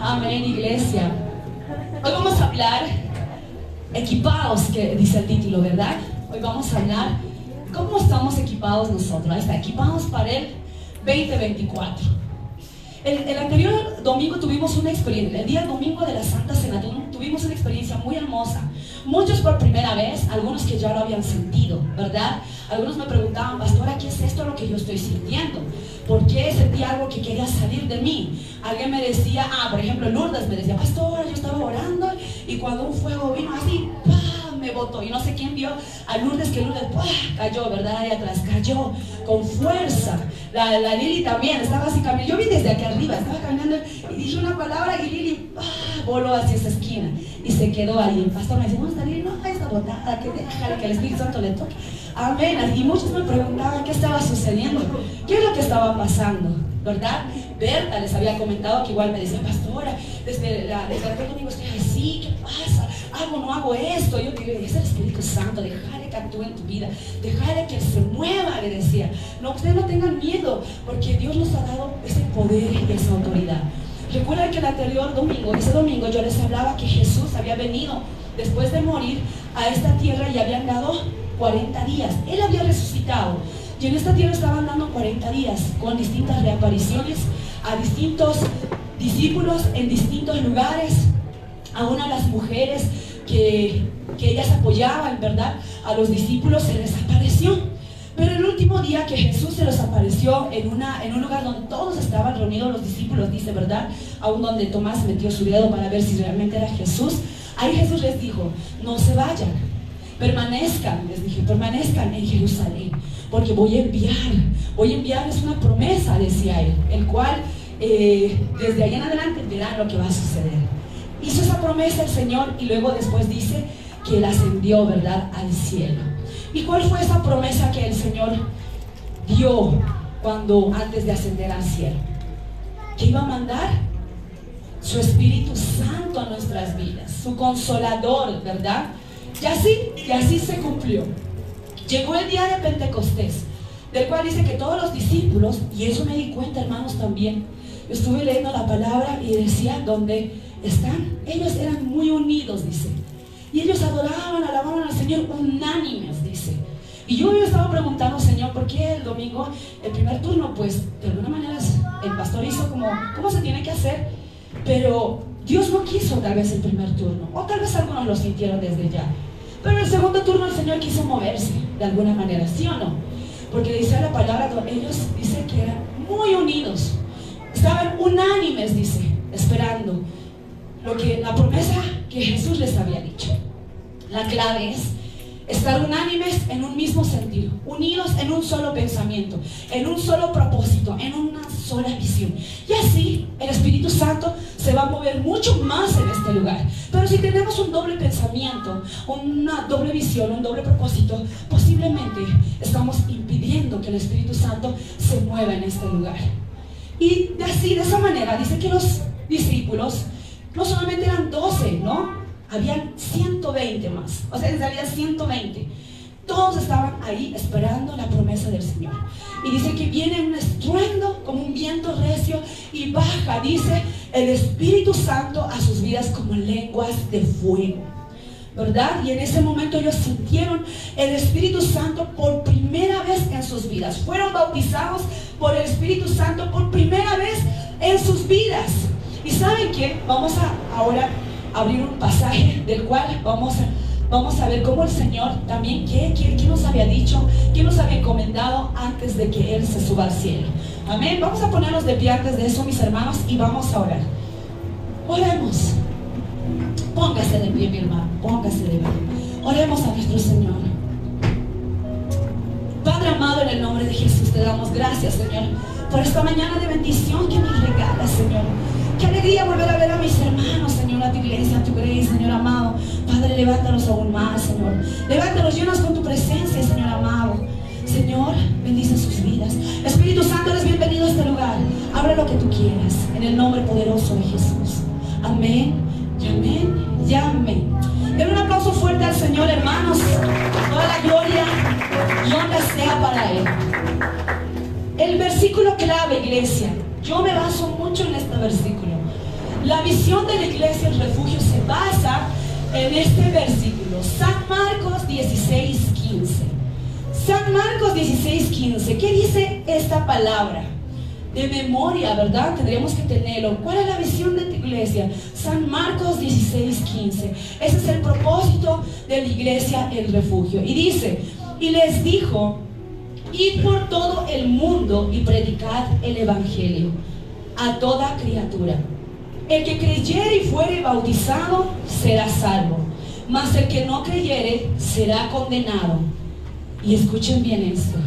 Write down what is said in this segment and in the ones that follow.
Amén, iglesia. Hoy vamos a hablar equipados, que dice el título, ¿verdad? Hoy vamos a hablar cómo estamos equipados nosotros. Ahí está, equipados para el 2024. El anterior domingo tuvimos una experiencia, el día domingo de la Santa Cena tuvimos una experiencia muy hermosa. Muchos por primera vez, algunos que ya lo habían sentido, ¿verdad? Algunos me preguntaban, pastora, ¿qué es esto lo que yo estoy sintiendo? ¿Por qué sentí algo que quería salir de mí? Alguien me decía, por ejemplo, Lourdes me decía, pastora, yo estaba orando y cuando un fuego vino así, ¡pah!, me botó. Y no sé quién vio a Lourdes, que Lourdes ¡pah!, cayó, ¿verdad? Ahí atrás, cayó con fuerza. La Lili también estaba así caminando. Yo vi desde aquí arriba, estaba caminando y dije una palabra y Lili voló hacia esa esquina y se quedó ahí. El pastor me dice, ¿dónde está Lili? No, está botada, que déjale que el Espíritu Santo le toque. Amén. Y muchos me preguntaban qué estaba sucediendo, qué es lo que estaba pasando, ¿verdad? Berta les había comentado que igual me decía, pastora, desde aquel domingo estoy así, ¿qué pasa? ¿Hago o no hago esto? Yo digo, es el Espíritu Santo, déjale que actúe en tu vida, déjale que se mueva, le decía. No, ustedes no tengan miedo, porque Dios nos ha dado ese poder y esa autoridad. Recuerden que el anterior domingo, ese domingo yo les hablaba que Jesús había venido después de morir a esta tierra y habían dado 40 días. Él había resucitado y en esta tierra estaban dando 40 días con distintas reapariciones a distintos discípulos en distintos lugares. A una de las mujeres que ellas apoyaban, ¿verdad?, a los discípulos, se les apareció. Pero el último día que Jesús se les apareció en un lugar donde todos estaban reunidos los discípulos, dice, ¿verdad?, aún donde Tomás metió su dedo para ver si realmente era Jesús. Ahí Jesús les dijo, no se vayan, permanezcan, les dije, permanezcan en Jerusalén, porque voy a enviar, es una promesa, decía él, el cual desde ahí en adelante verán lo que va a suceder. Hizo esa promesa el Señor y luego después dice que Él ascendió, ¿verdad?, al cielo. ¿Y cuál fue esa promesa que el Señor dio antes de ascender al cielo? Que iba a mandar su Espíritu Santo a nuestras vidas, su Consolador, ¿verdad? Y así se cumplió. Llegó el día de Pentecostés, del cual dice que todos los discípulos, y eso me di cuenta, hermanos, también, yo estuve leyendo la palabra y decía, ¿dónde están? Ellos eran muy unidos, dice, y ellos adoraban, alababan al Señor unánimes, dice. Y yo me estaba preguntando, Señor, ¿por qué el domingo, el primer turno? Pues de alguna manera el pastor hizo ¿cómo se tiene que hacer? Pero Dios no quiso tal vez el primer turno, o tal vez algunos lo sintieron desde ya. Pero el segundo turno el Señor quiso moverse de alguna manera, ¿sí o no? Porque dice la palabra, ellos dice que eran muy unidos, estaban unánimes, dice, esperando la promesa que Jesús les había dicho. La clave es estar unánimes en un mismo sentido, unidos en un solo pensamiento, en un solo propósito, en una sola visión. Y así el Espíritu Santo se va a mover mucho más en este lugar. Pero si tenemos un doble pensamiento, una doble visión, un doble propósito, posiblemente estamos impidiendo que el Espíritu Santo se mueva en este lugar. Y de esa manera dice que los discípulos no solamente eran 12, ¿no? Habían 120 más, o sea, en realidad 120. Todos estaban ahí esperando la promesa del Señor. Y dice que viene un estruendo como un viento recio y baja, dice, el Espíritu Santo a sus vidas como lenguas de fuego, ¿verdad? Y en ese momento ellos sintieron el Espíritu Santo por primera vez en sus vidas. Fueron bautizados por el Espíritu Santo por primera vez en sus vidas. ¿Y saben qué? Vamos a ahora abrir un pasaje del cual vamos a ver cómo el Señor también, ¿qué nos había dicho? ¿Qué nos había encomendado antes de que Él se suba al cielo? Amén. Vamos a ponernos de pie antes de eso, mis hermanos, y vamos a orar. Oremos. Póngase de pie, mi hermano, póngase de pie. Oremos a nuestro Señor. Padre amado, en el nombre de Jesús te damos gracias, Señor, por esta mañana de bendición que nos regalas, Señor. Qué alegría volver a ver a mis hermanos, Señor, a tu iglesia, a tu gracia, Señor amado. Padre, levántanos aún más, Señor. Levántanos, llenos con tu presencia, Señor amado. Señor, bendice sus vidas. Espíritu Santo, eres bienvenido a este lugar. Habla lo que tú quieras, en el nombre poderoso de Jesús. Amén, y amén, y amén. Den un aplauso fuerte al Señor, hermanos. Toda la gloria y honra sea para Él. El versículo clave, iglesia, yo me baso mucho en este versículo. La visión de la iglesia, el refugio, se basa en este versículo, San Marcos 16:15. San Marcos 16:15. ¿Qué dice esta palabra? De memoria, ¿verdad? Tendríamos que tenerlo. ¿Cuál es la visión de tu iglesia? San Marcos 16:15. Ese es el propósito de la iglesia, el refugio. Y dice, y les dijo, id por todo el mundo y predicad el evangelio a toda criatura. El que creyere y fuere bautizado será salvo, mas el que no creyere será condenado. Y escuchen bien esto.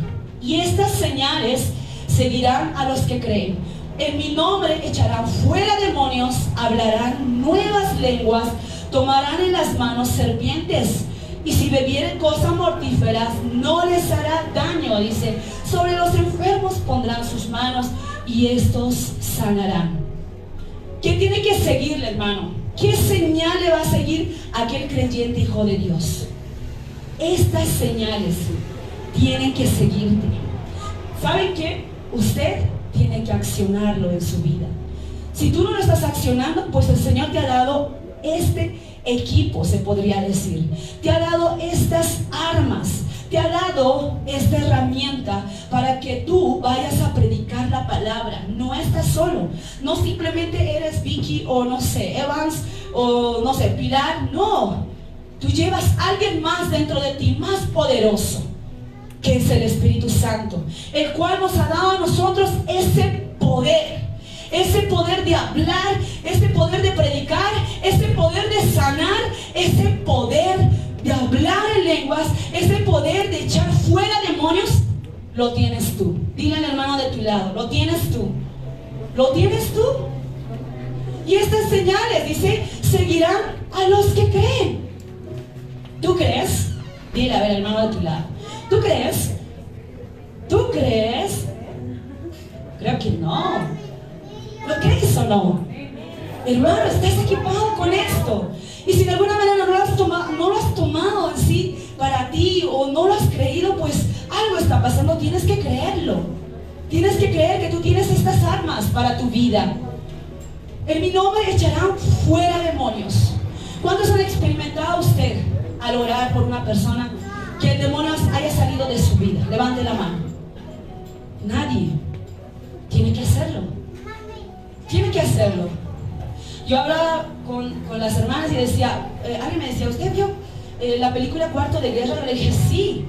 Y estas señales seguirán a los que creen. En mi nombre echarán fuera demonios, hablarán nuevas lenguas, tomarán en las manos serpientes, y si bebieren cosas mortíferas no les hará daño. Dice, sobre los enfermos pondrán sus manos y estos sanarán. ¿Qué tiene que seguirle, hermano? ¿Qué señal le va a seguir a aquel creyente hijo de Dios? Estas señales tienen que seguirte. ¿Saben qué? Usted tiene que accionarlo en su vida. Si tú no lo estás accionando, pues el Señor te ha dado este equipo, se podría decir. Te ha dado estas armas, te ha dado esta herramienta para que tú vayas a predicar la palabra. No estás solo, no simplemente eres Vicky o no sé, Evans o no sé, Pilar. No, tú llevas a alguien más dentro de ti, más poderoso, que es el Espíritu Santo, el cual nos ha dado a nosotros ese poder de hablar, ese poder de predicar, ese poder de sanar, ese poder de hablar en lenguas, ese poder de echar fuera demonios. Lo tienes tú. Dile al hermano de tu lado, lo tienes tú. ¿Lo tienes tú? Y estas señales, dice, seguirán a los que creen. ¿Tú crees? Dile, a ver, hermano de tu lado, ¿tú crees? ¿Tú crees? Creo que no. ¿Lo crees o no? Hermano, estás equipado con esto. Y si de alguna manera no lo has tomado en sí para ti, o no lo has creído, pues algo está pasando. Tienes que creerlo. Tienes que creer que tú tienes estas armas para tu vida. En mi nombre echarán fuera demonios. ¿Cuántos han experimentado usted al orar por una persona que el demonio haya salido de su vida? Levante la mano. Nadie. Tiene que hacerlo. Tiene que hacerlo. Yo hablaba con las hermanas y decía, alguien me decía, ¿usted vio la película Cuarto de Guerra? Le dije, sí.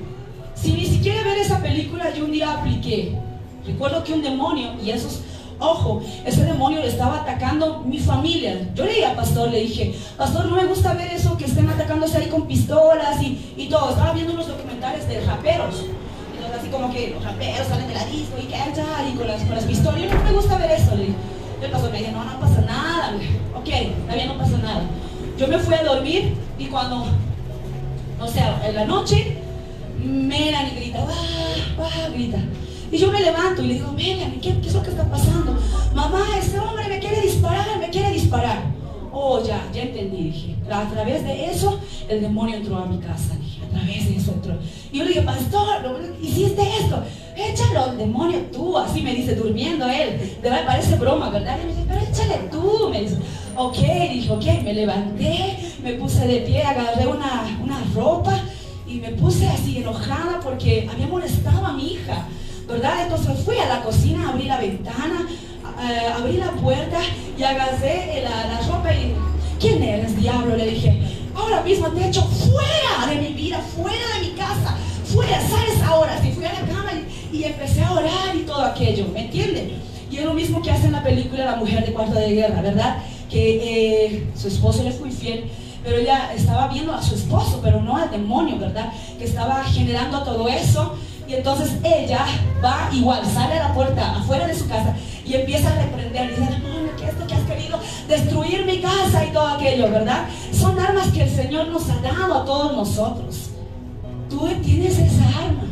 Si ni siquiera ver esa película, yo un día apliqué. Recuerdo que un demonio, y esos, ojo, ese demonio le estaba atacando mi familia. Yo le dije al pastor, le dije, pastor, no me gusta ver eso, que estén atacándose ahí con pistolas y todo. Estaba viendo unos documentales de raperos. Entonces así como que los raperos salen de la disco y cantan y con las pistolas. Yo no me gusta ver eso, le dije. El pastor me dice, no pasa nada. Ok, todavía no pasa nada. Yo me fui a dormir y cuando, no sé, en la noche, Melanie grita, grita. Y yo me levanto y le digo, Melanie, ¿qué es lo que está pasando? Mamá, ese hombre me quiere disparar. Oh, ya entendí, dije. A través de eso, el demonio entró a mi casa, dije. A través de eso entró. Y yo le dije, pastor, hiciste esto. Échalo al demonio tú, así me dice, durmiendo él. De verdad, parece broma, ¿verdad? Y me dice, pero échale tú, me dice. Ok, dije, ok, me levanté, me puse de pie, agarré una ropa y me puse así enojada porque había molestado a mi hija, ¿verdad? Entonces fui a la cocina, abrí la ventana, abrí la puerta y agarré la ropa y, ¿quién eres, diablo? Le dije, ahora mismo te echo fuera de mi vida, fuera de mi casa, fuera, sales ahora. Si fui a la cama y empecé a orar y todo aquello, ¿me entienden? Y es lo mismo que hace en la película La Mujer de Cuarto de Guerra, ¿verdad? Que su esposo le fue infiel, pero ella estaba viendo a su esposo, pero no al demonio, ¿verdad? Que estaba generando todo eso. Y entonces ella va igual, sale a la puerta afuera de su casa y empieza a reprender, dice, demonio, ¿qué es esto que has querido? Destruir mi casa y todo aquello, ¿verdad? Son armas que el Señor nos ha dado a todos nosotros. Tú tienes esa arma,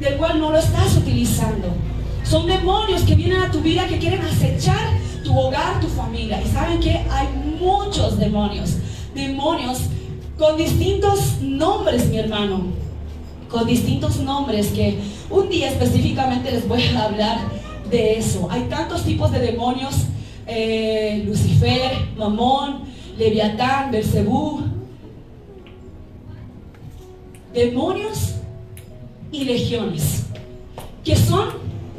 del cual no lo estás utilizando. Son demonios que vienen a tu vida, que quieren acechar tu hogar, tu familia. Y ¿saben qué? Hay muchos demonios con distintos nombres, mi hermano, con distintos nombres, que un día específicamente les voy a hablar de eso. Hay tantos tipos de demonios. Lucifer, Mamón, Leviatán, Belcebú, demonios y legiones, que son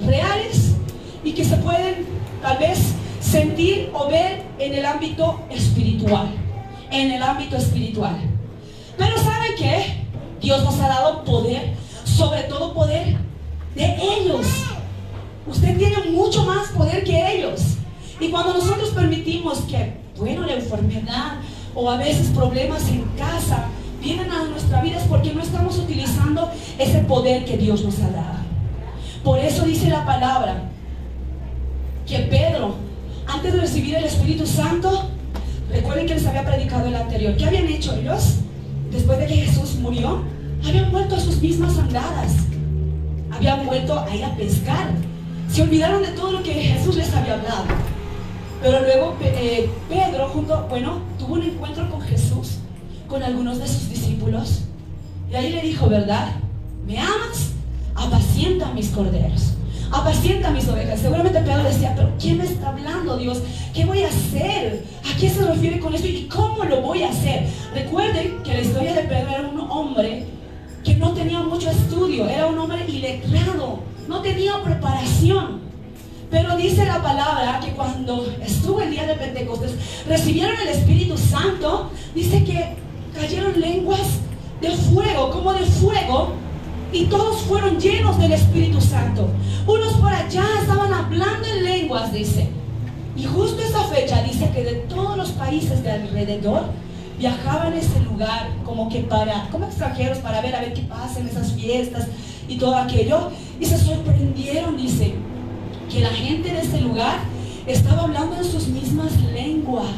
reales y que se pueden tal vez sentir o ver en el ámbito espiritual. En el ámbito espiritual. Pero ¿saben qué? Dios nos ha dado poder, sobre todo poder de ellos. Usted tiene mucho más poder que ellos. Y cuando nosotros permitimos que, bueno, la enfermedad o a veces problemas en casa vienen a nuestra vida, es porque no estamos utilizando ese poder que Dios nos ha dado. Por eso dice la palabra que Pedro, antes de recibir el Espíritu Santo, recuerden que les había predicado el anterior. ¿Qué habían hecho ellos? Después de que Jesús murió, habían vuelto a sus mismas andadas. Habían vuelto a ir a pescar. Se olvidaron de todo lo que Jesús les había hablado. Pero luego Pedro tuvo un encuentro con Jesús, con algunos de sus discípulos. Y ahí le dijo, ¿verdad? ¿Me amas? Apacienta mis corderos. Apacienta mis ovejas. Seguramente Pedro decía, pero ¿quién me está hablando, Dios? ¿Qué voy a hacer? ¿A qué se refiere con esto? ¿Y cómo lo voy a hacer? Recuerden que la historia de Pedro era un hombre que no tenía mucho estudio, era un hombre iletrado, no tenía preparación. Pero dice la palabra que cuando estuvo el día de Pentecostés, recibieron el Espíritu Santo. Dice que cayeron lenguas de fuego, como de fuego, y todos fueron llenos del Espíritu Santo. Unos por allá estaban hablando en lenguas, dice. Y justo esa fecha dice que de todos los países de alrededor viajaban a ese lugar como extranjeros para ver a ver qué pasa en esas fiestas y todo aquello. Y se sorprendieron, dice, que la gente de ese lugar estaba hablando en sus mismas lenguas,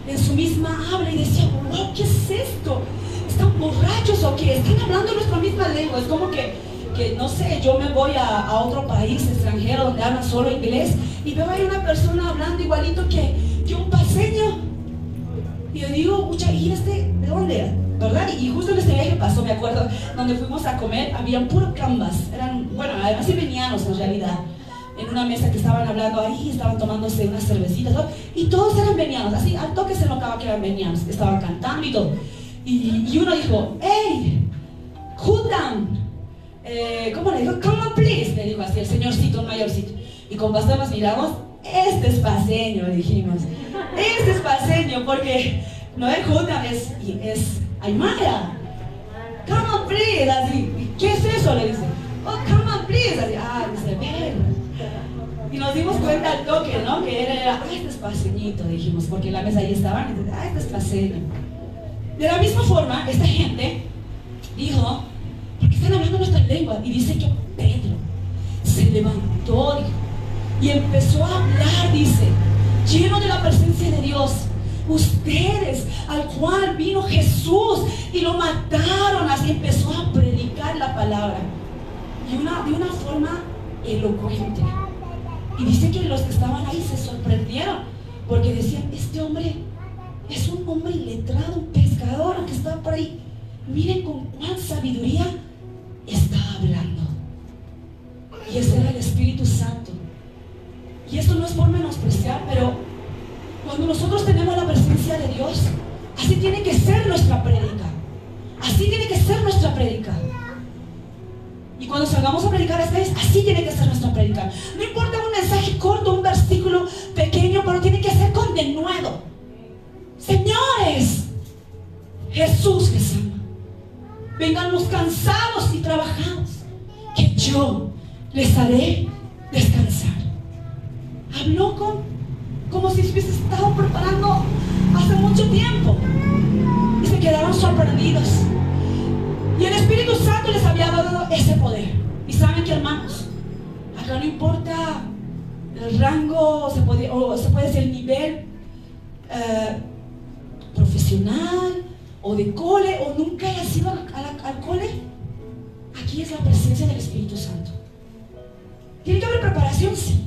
en su misma habla, y decía, wow, ¿qué es esto? ¿Están borrachos o qué? Están hablando nuestra misma lengua. Es como que no sé, yo me voy a otro país extranjero donde hablan solo inglés y veo ahí una persona hablando igualito que un paseño. Y yo digo, mucha, ¿y ¿de dónde? ¿Verdad? Y justo en este viaje pasó, me acuerdo, donde fuimos a comer, habían puro cambas. Eran, bueno, además venianos en realidad. En una mesa que estaban hablando ahí, estaban tomándose unas cervecitas, ¿no? Y todos eran venianos, así al toque se notaba que eran venianos, estaban cantando y todo. Y uno dijo, hey, Judan, ¿cómo le dijo? Come on please, le dijo así el señorcito, un mayorcito. Y con pastor nos miramos, este es paseño, dijimos. Este es paseño, porque no es Judan, es Aymara. Come on please, así. ¿Qué es eso? Le dice. Oh, come on please, así. Dice, ven. Y nos dimos cuenta al toque, ¿no? Que era, este es paseñito, dijimos, porque en la mesa ahí estaban, y dice, este es paseño. De la misma forma, esta gente dijo, ¿por qué están hablando nuestra lengua? Y dice que Pedro se levantó, dijo, y empezó a hablar, dice, lleno de la presencia de Dios. Ustedes, al cual vino Jesús y lo mataron, así empezó a predicar la palabra. Y de una forma elocuente. Y dice que los que estaban ahí se sorprendieron, porque decían, este hombre es un hombre iletrado, un pescador que está por ahí. Miren con cuán sabiduría está hablando. Y ese era el Espíritu Santo. Y esto no es por menospreciar, pero cuando nosotros tenemos la presencia de Dios, así tiene que ser nuestra prédica. Así tiene que ser nuestra prédica. Y cuando salgamos a predicar esta vez, así tiene que ser nuestra prédica. No importa un mensaje corto, un versículo pequeño, pero tiene que ser con denuedo. Señores, Jesús les ama. Vengan los cansados y trabajados, que yo les haré descansar. Habló como si se hubiese estado preparando hace mucho tiempo. Y se quedaron sorprendidos. Y el Espíritu Santo les había dado ese poder. Y saben que, hermanos, acá no importa el rango, se puede decir el nivel profesional o de cole, o nunca hayas ido al cole. Aquí es la presencia del Espíritu Santo. ¿Tiene que haber preparación? Sí.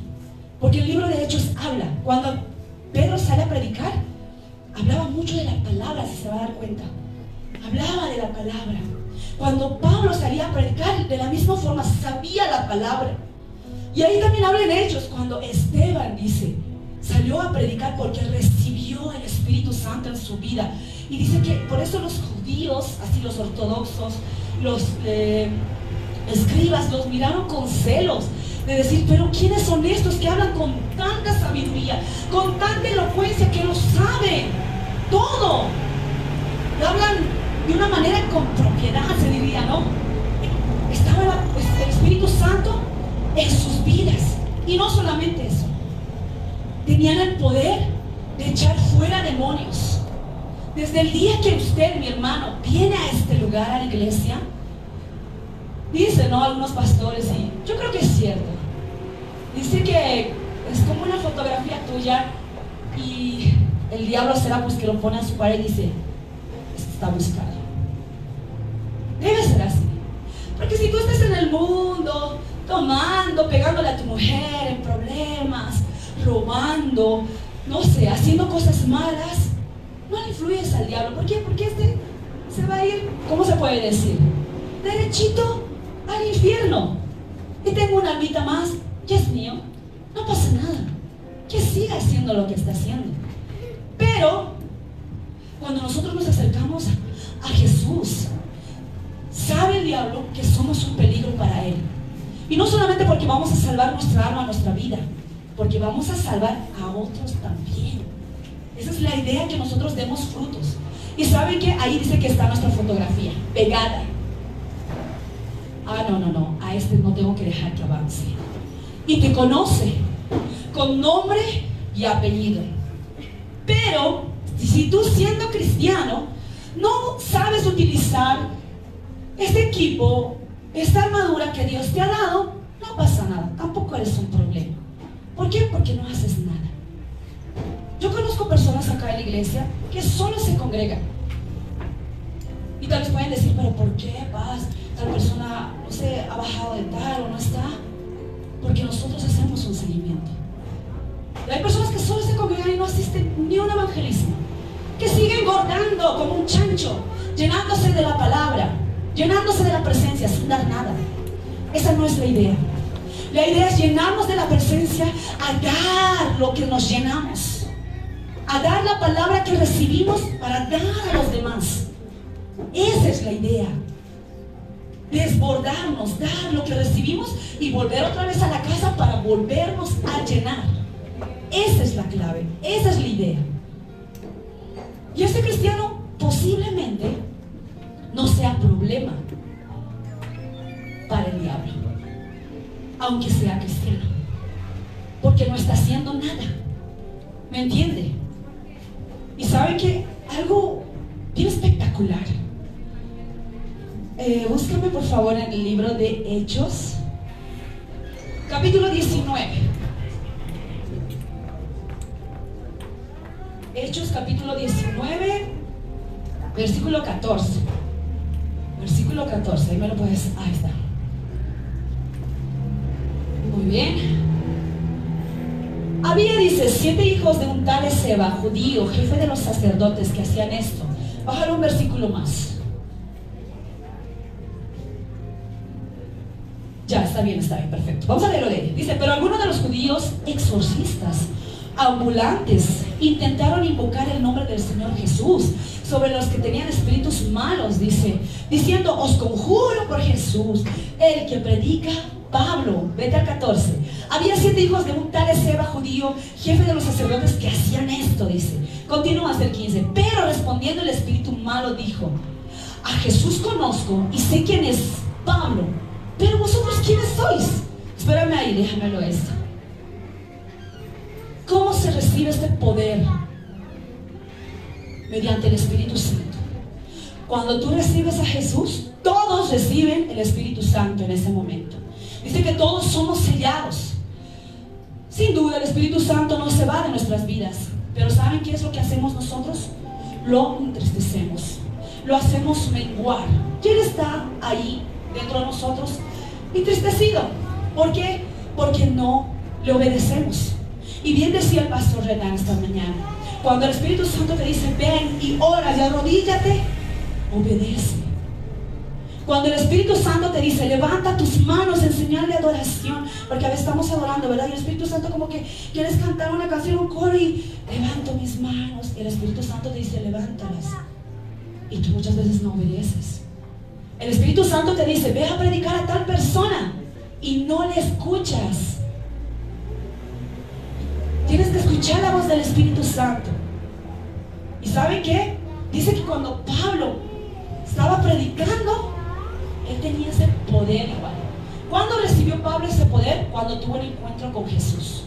Porque el libro de Hechos habla. Cuando Pedro sale a predicar, hablaba mucho de la palabra, si se va a dar cuenta. Hablaba de la palabra. Cuando Pablo salía a predicar, de la misma forma sabía la palabra. Y ahí también habla en Hechos, cuando Esteban dice, salió a predicar porque recibió el Espíritu Santo en su vida. Y dice que por eso los judíos, así los ortodoxos, los escribas, los miraron con celos, de decir, pero ¿quiénes son estos que hablan con tanta sabiduría, con tanta elocuencia, que lo saben todo? Hablan de una manera con propiedad, se diría, ¿no? Estaba el Espíritu Santo en sus vidas. Y no solamente eso, tenían el poder de echar fuera demonios. Desde el día que usted, mi hermano, viene a este lugar, a la iglesia, dicen, ¿no?, algunos pastores, y yo creo que es cierto, dice que es como una fotografía tuya y el diablo será pues que lo pone en su pared y dice, este está buscado. Debe ser así, porque si tú estás en el mundo tomando, pegándole a tu mujer, en problemas, robando, no sé, haciendo cosas malas, no le influyes al diablo. ¿Por qué? Porque este se va a ir, ¿cómo se puede decir?, derechito al infierno. Y tengo una almita más, que es mío, no pasa nada, que siga haciendo lo que está haciendo. Pero cuando nosotros nos acercamos a Jesús, sabe el diablo que somos un peligro para él. Y no solamente porque vamos a salvar nuestra alma, nuestra vida, porque vamos a salvar a otros también. Esa es la idea, que nosotros demos frutos. Y saben que ahí dice que está nuestra fotografía pegada. No, a este no tengo que dejar que avance. Y te conoce con nombre y apellido. Pero si tú, siendo cristiano, no sabes utilizar este equipo, esta armadura que Dios te ha dado, no pasa nada, tampoco eres un problema. ¿Por qué? Porque no haces nada. Yo conozco personas acá en la iglesia que solo se congregan. Y tal vez pueden decir, pero ¿por qué, Paz? Tal persona, no sé, ha bajado de tal o no está. Porque nosotros hacemos un seguimiento. Y hay personas que solo se congregan y no asisten ni a un evangelismo, que siguen engordando como un chancho, llenándose de la palabra, llenándose de la presencia sin dar nada. Esa no es la idea. La idea es llenarnos de la presencia, a dar lo que nos llenamos, a dar la palabra que recibimos para dar a los demás. Esa es la idea. Desbordarnos, dar lo que recibimos y volver otra vez a la casa para volvernos a llenar. Esa es la clave, esa es la idea. Y este cristiano posiblemente no sea problema para el diablo, aunque sea cristiano, porque no está haciendo nada. ¿Me entiende? Y saben que algo bien espectacular. Búscame por favor en el libro de Hechos, capítulo 19. Hechos capítulo 19, versículo 14. Versículo 14, ahí me lo puedes, ahí está. Muy bien. Había, dice, 7 hijos de un tal Esceva, judío, jefe de los sacerdotes, que hacían esto. Bájale un versículo más. Ya, está bien, perfecto. Vamos a leerlo de él. Dice, pero algunos de los judíos exorcistas ambulantes intentaron invocar el nombre del Señor Jesús sobre los que tenían espíritus malos, dice, diciendo, os conjuro por Jesús, el que predica Pablo. Vete al 14. Había 7 hijos de un tal Esceva, judío, jefe de los sacerdotes, que hacían esto, dice. Continúa hasta el 15. Pero respondiendo el espíritu malo dijo, a Jesús conozco y sé quién es Pablo, pero vosotros ¿quiénes sois? Espérame ahí, déjamelo esto. ¿Cómo se recibe este poder? Mediante el Espíritu Santo. Cuando tú recibes a Jesús, todos reciben el Espíritu Santo en ese momento. Dice que todos somos sellados. Sin duda el Espíritu Santo no se va de nuestras vidas, pero ¿saben qué es lo que hacemos nosotros? Lo entristecemos, lo hacemos menguar. Y Él está ahí dentro de nosotros, entristecido. ¿Por qué? Porque no le obedecemos. Y bien decía el pastor Renan esta mañana, cuando el Espíritu Santo te dice ven y ora y arrodíllate, obedece. Cuando el Espíritu Santo te dice, levanta tus manos en señal de adoración, porque a veces estamos adorando, ¿verdad? Y el Espíritu Santo como que quieres cantar una canción, un coro y levanto mis manos. Y el Espíritu Santo te dice, levántalas. Y tú muchas veces no obedeces. El Espíritu Santo te dice, ve a predicar a tal persona y no le escuchas. Tienes que escuchar la voz del Espíritu Santo. ¿Y saben qué? Dice que cuando Pablo estaba predicando, él tenía ese poder igual. ¿Cuándo recibió Pablo ese poder? Cuando tuvo el encuentro con Jesús.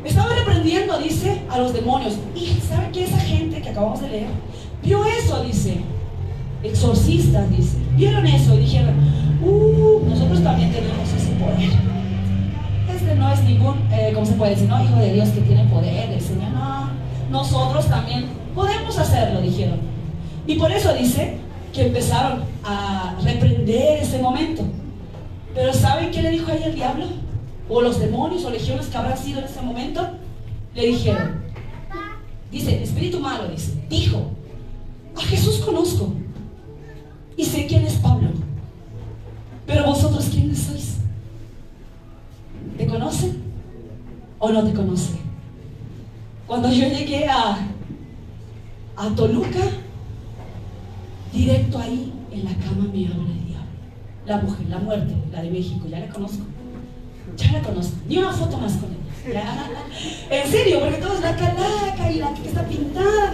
Estaba reprendiendo, dice, a los demonios. Y ¿saben qué? Esa gente que acabamos de leer vio eso, dice. Exorcistas, dice. Vieron eso y dijeron, nosotros también tenemos ese poder. Este no es ningún, ¿cómo se puede decir? No, hijo de Dios que tiene poder. El Señor, no. Nosotros también podemos hacerlo, dijeron. Y por eso dice que empezaron a reprender ese momento. Pero ¿saben qué le dijo ahí el diablo? O los demonios o legiones que habrán sido en ese momento. Le dijeron, dice, espíritu malo, dijo, a Jesús conozco y sé quién es Pablo, pero vosotros quiénes sois. ¿Te conocen o no te conocen? Cuando yo llegué a Toluca, directo ahí en la cama me habla el diablo. La mujer, la muerte, la de México, ya la conozco. Ni una foto más con ella. Ya. En serio, porque todo es la calaca y la que está pintada.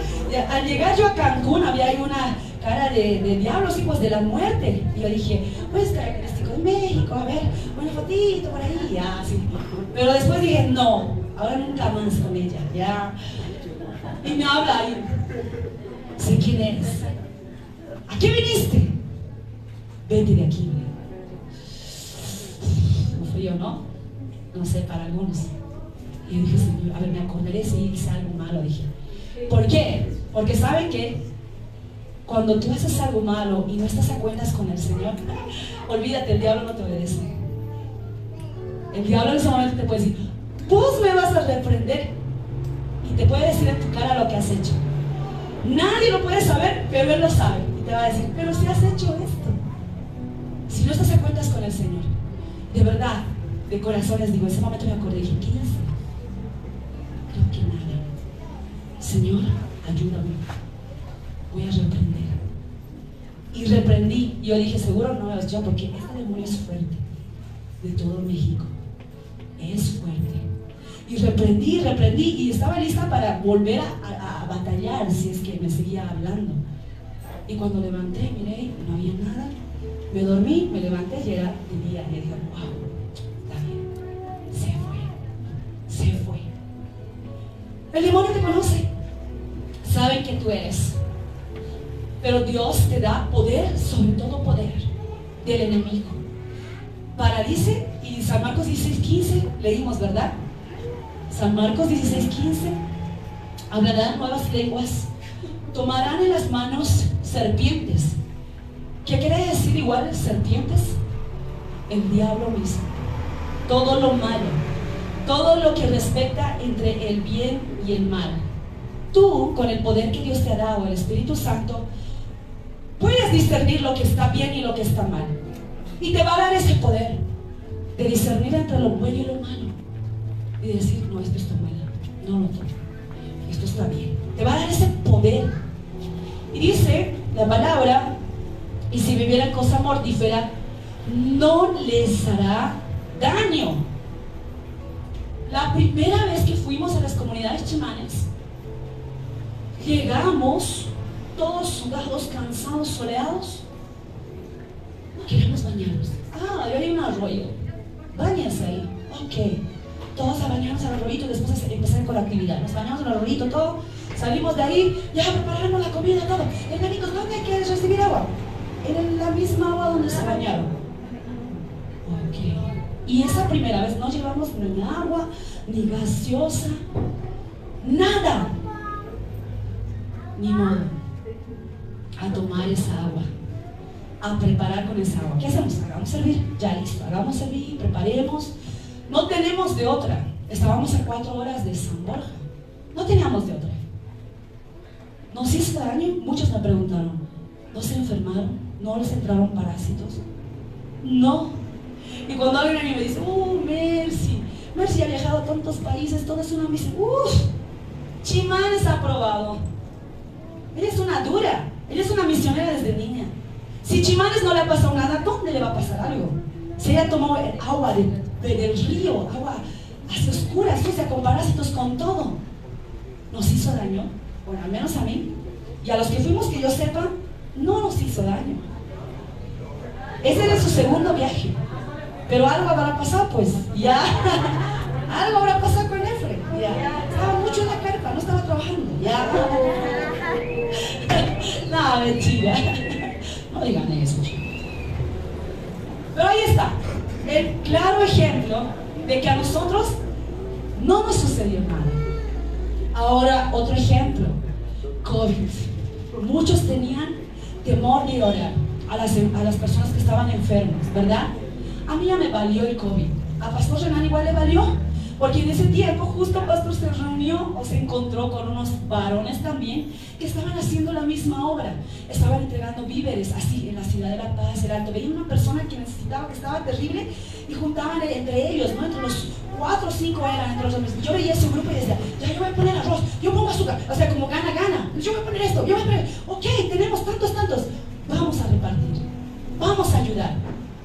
Al llegar yo a Cancún había ahí una cara de diablos, hijos de la muerte. Y yo dije, pues característico de México, a ver, una fotito por ahí, ya, sí. Pero después dije, no, ahora nunca más con ella, ya. Y me habla ahí. Sé quién eres. ¿A qué viniste? Vete de aquí. No fui yo, ¿no? No sé, para algunos. Y yo dije, Señor, a ver, me acordaré si hice algo malo, dije. ¿Por qué? Porque ¿saben qué? Cuando tú haces algo malo y no estás a cuentas con el Señor, olvídate, el diablo no te obedece. El diablo en ese momento te puede decir, vos me vas a reprender, y te puede decir en tu cara lo que has hecho. Nadie lo puede saber, pero Él lo sabe. Y te va a decir, pero si has hecho esto. Si no estás a cuentas con el Señor, de verdad, de corazón les digo, en ese momento me acordé y dije, ¿qué hice? Creo que nada. Señor, ayúdame. Voy a reprender. Y reprendí. Y yo dije, seguro no es yo, porque este demonio es fuerte. De todo México. Es fuerte. Y reprendí. Y estaba lista para volver a batallar si es que me seguía hablando. Y cuando levanté, miré, no había nada. Me dormí, me levanté y era de día. Y dije, wow, está bien. Se fue. El demonio te conoce. Saben que tú eres. Pero Dios te da poder, sobre todo poder, del enemigo. Para, dice, y San Marcos 16:15, leímos, ¿verdad? San Marcos 16:15, hablarán nuevas lenguas, tomarán en las manos serpientes. ¿Qué quiere decir igual serpientes? El diablo mismo. Todo lo malo, todo lo que respecta entre el bien y el mal. Tú, con el poder que Dios te ha dado, el Espíritu Santo, puedes discernir lo que está bien y lo que está mal. Y te va a dar ese poder de discernir entre lo bueno y lo malo. Y decir, no, esto está mal, no lo toco, esto está bien. Te va a dar ese poder. Y dice la palabra, y si vivieran cosa mortífera, no les hará daño. La primera vez que fuimos a las comunidades chamanes, llegamos todos sudados, cansados, soleados. No queremos bañarnos. Ahí hay un arroyo. Báñense ahí. Ok. Todos a bañarnos al arroyito y después empezar con la actividad. Nos bañamos en el arroyito, todo. Salimos de ahí, ya preparamos la comida, todo. Hermanitos, ¿dónde hay que recibir agua? En la misma agua donde se bañaron. Ok. Y esa primera vez no llevamos ni agua, ni gaseosa, nada. Ni modo. A tomar esa agua, a preparar con esa agua. ¿Qué hacemos? Hagamos servir, ya listo, hagamos servir, preparemos. No tenemos de otra. Estábamos a 4 horas de San Borja, no teníamos de otra. Nos hizo daño. Muchos me preguntaron, ¿no se enfermaron? ¿No les entraron parásitos? No. Y cuando alguien a mí me dice, Mercy ha viajado a tantos países, todo es una misión. Chimanes ha aprobado. Ella es una dura, ella es una misionera desde niña. Si Chimanes no le ha pasado nada, ¿dónde le va a pasar algo? Si ella tomó el agua del río, agua así oscura, sucia, con parásitos, con todo, ¿nos hizo daño? Bueno, al menos a mí. Y a los que fuimos, que yo sepa, no nos hizo daño. Ese era su segundo viaje. Pero algo habrá pasado, pues, ya. Algo habrá pasado con Efraín, ya. Estaba mucho en la carpa, no estaba trabajando, ya. No, mentira. No digan eso. Pero ahí está, el claro ejemplo de que a nosotros no nos sucedió nada. Ahora, otro ejemplo, COVID. Muchos tenían temor de orar a las personas que estaban enfermas, ¿verdad? A mí ya me valió el COVID. A Pastor Renan igual le valió, porque en ese tiempo justo Pastor se reunió o se encontró con unos varones también que estaban haciendo la misma obra. Estaban entregando víveres así en la ciudad de La Paz, el Alto. Veía una persona que necesitaba, que estaba terrible, y juntaban entre ellos, ¿no? Entre los 4 o 5 eran entre los hombres. Yo veía ese grupo y decía, ya yo voy a poner arroz, yo pongo azúcar, o sea, como gana. Yo voy a poner esto, yo voy a poner, ok, tenemos tantos, vamos a repartir, vamos a ayudar.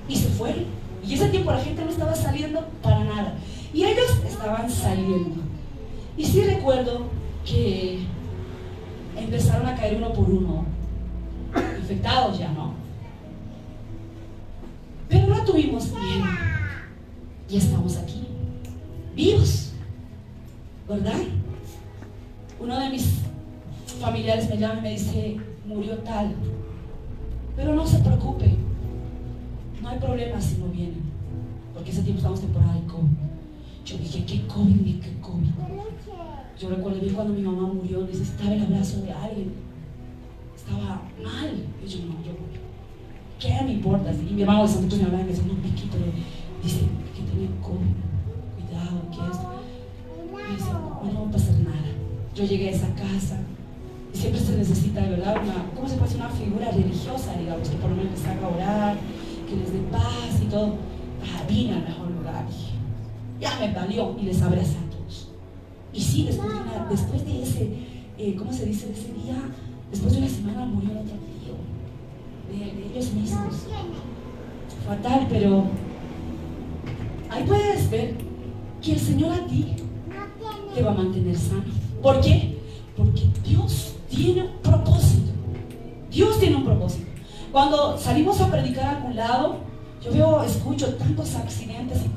Y se fueron. Y ese tiempo la gente no estaba saliendo para nada. Y ellos estaban saliendo. Y sí recuerdo que empezaron a caer uno por uno, infectados ya, ¿no? Pero no tuvimos miedo. Y estamos aquí, vivos, ¿verdad? Uno de mis familiares me llama y me dice, murió tal. Pero no se preocupe, no hay problema si no vienen, porque ese tiempo estamos en temporada de COVID. Yo dije, ¿qué COVID? ¿Qué COVID? Yo recuerdo bien cuando mi mamá murió, necesitaba el abrazo de alguien, estaba mal. Y yo, no, ¿qué me importa? Y mi hermano de Santos me hablaba y me decía, no, Piquito, dice que tenía COVID, cuidado, que esto. Y dice, no va a pasar nada. Yo llegué a esa casa, y siempre se necesita, de verdad, ¿cómo se puede decir? Una figura religiosa, digamos, que por lo menos les haga orar, que les dé paz y todo. Vine al mejor lugar, dije, ya me valió, y les abracé a todos. Y sí, después de ese, ¿cómo se dice? De ese día, después de una semana murió el otro tío, de ellos mismos. Fatal, pero ahí puedes ver que el Señor a ti te va a mantener sano. ¿Por qué? Porque Dios tiene un propósito. Dios tiene un propósito. Cuando salimos a predicar a algún lado, yo escucho tantos accidentes y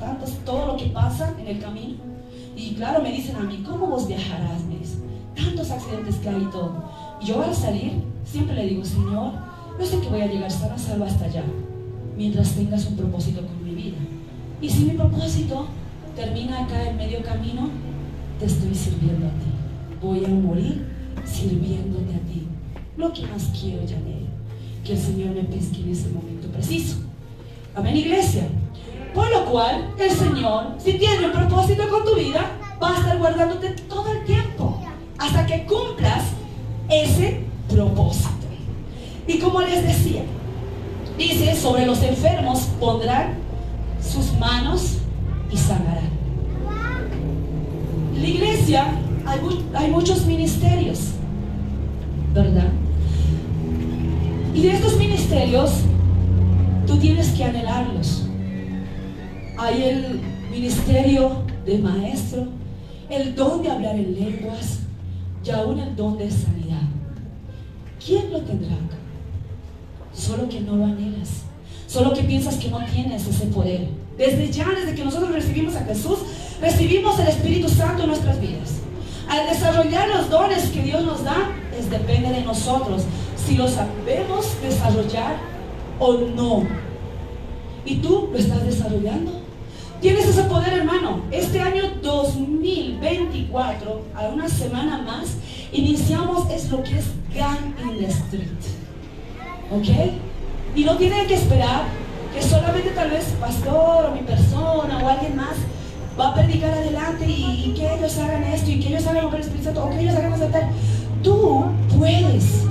todo lo que pasa en el camino. Y claro, me dicen a mí, ¿cómo vos viajarás? Me dicen, tantos accidentes que hay y todo. Y yo al salir, siempre le digo, Señor, yo sé que voy a llegar sana, salva hasta allá, mientras tengas un propósito con mi vida. Y si mi propósito termina acá en medio camino, te estoy sirviendo a ti. Voy a morir sirviéndote a ti. Lo que más quiero, Janelle, que el Señor me pesque en ese momento preciso. Amén, iglesia. Por lo cual, el Señor, si tiene un propósito con tu vida, va a estar guardándote todo el tiempo hasta que cumplas ese propósito. Y como les decía, dice, sobre los enfermos pondrán sus manos y sanarán. En la iglesia hay muchos ministerios, ¿verdad? Y de estos ministerios tú tienes que anhelarlos. Hay el ministerio de maestro, el don de hablar en lenguas y aún el don de sanidad. ¿Quién lo tendrá acá? Solo que no lo anhelas, solo que piensas que no tienes ese poder. Desde que nosotros recibimos a Jesús, recibimos el Espíritu Santo en nuestras vidas. Al desarrollar los dones que Dios nos da, depende de nosotros si los sabemos desarrollar o no. ¿Y tú lo estás desarrollando? Tienes ese poder, hermano. Este año 2024, a una semana más, iniciamos lo que es Gang in the Street. ¿Ok? Y no tienen que esperar que solamente tal vez pastor o mi persona o alguien más va a predicar adelante y que ellos hagan esto y que ellos hagan el Espíritu Santo o que ellos hagan eso tal. Tú puedes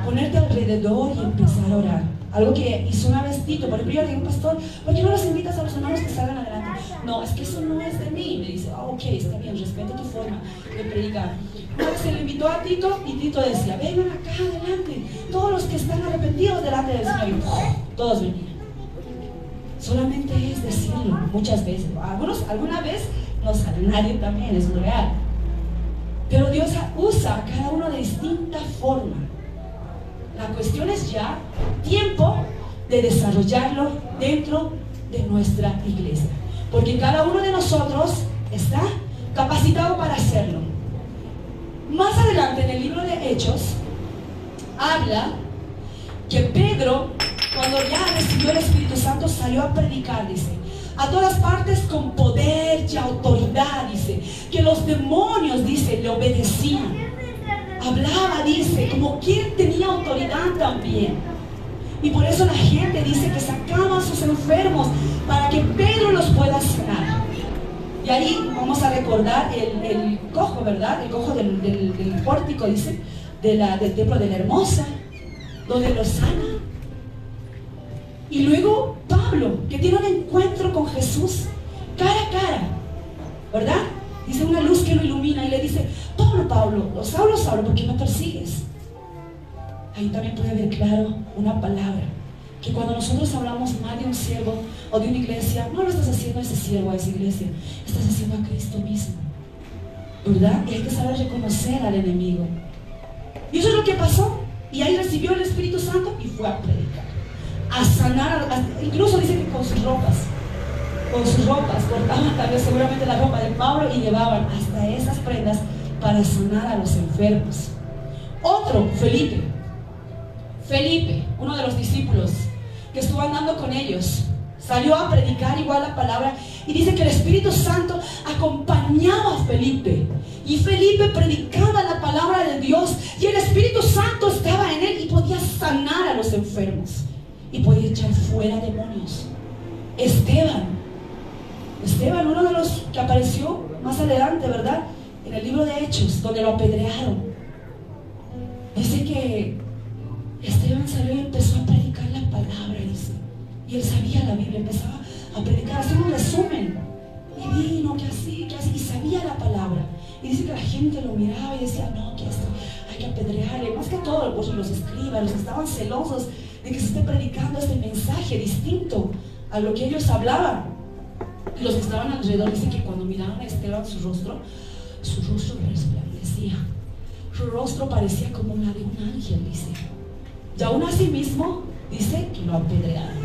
ponerte alrededor y empezar a orar. Algo que hizo una vez Tito. Por ejemplo, yo le digo, pastor, ¿por qué no los invitas a los hermanos que salgan adelante? No, es que eso no es de mí. Me dice, ok, está bien, respeto tu forma de predicar. Una vez se le invitó a Tito y Tito decía, vengan acá adelante, todos los que están arrepentidos delante del Señor. Y todos venían. Solamente es decirlo muchas veces. Alguna vez no sale, nadie también, es real. Pero Dios usa a cada uno de distinta forma. La cuestión es ya tiempo de desarrollarlo dentro de nuestra iglesia. Porque cada uno de nosotros está capacitado para hacerlo. Más adelante en el libro de Hechos, habla que Pedro, cuando ya recibió el Espíritu Santo, salió a predicar, dice, a todas partes con poder y autoridad, dice, que los demonios, dice, le obedecían. Hablaba, dice, como quien tenía autoridad también. Y por eso la gente dice que sacaban a sus enfermos para que Pedro los pueda sanar. Y ahí vamos a recordar el cojo, ¿verdad? El cojo del pórtico, dice, del templo de la Hermosa, donde lo sana. Y luego Pablo, que tiene un encuentro con Jesús cara a cara, ¿verdad? Dice una luz que lo ilumina y le dice, Pablo, Saulo, ¿por qué me persigues? Ahí también puede ver claro una palabra, que cuando nosotros hablamos mal de un siervo o de una iglesia, no lo estás haciendo a ese siervo, a esa iglesia, estás haciendo a Cristo mismo, ¿verdad? Y hay que saber reconocer al enemigo. Y eso es lo que pasó. Y ahí recibió el Espíritu Santo y fue a predicar, a sanar, incluso dice que con sus ropas, cortaban también seguramente la ropa de Pablo y llevaban hasta esas prendas para sanar a los enfermos. Otro, Felipe, uno de los discípulos que estuvo andando con ellos, salió a predicar igual la palabra y dice que el Espíritu Santo acompañaba a Felipe y Felipe predicaba la palabra de Dios y el Espíritu Santo estaba en él y podía sanar a los enfermos y podía echar fuera demonios. Esteban, uno de los que apareció más adelante, ¿verdad? En el libro de Hechos, donde lo apedrearon, dice que Esteban salió y empezó a predicar la palabra, dice. Y él sabía la Biblia, empezaba a predicar, hacer un resumen. Y vino, que así, y sabía la palabra. Y dice que la gente lo miraba y decía, no, que esto hay que apedrearle. Más que todo, pues, los escribas, los que estaban celosos de que se esté predicando este mensaje distinto a lo que ellos hablaban. Y los que estaban alrededor dicen que cuando miraban a Esteban, su rostro resplandecía. Su rostro parecía como la de un ángel, dice. Y aún así mismo, dice que lo apedrearon.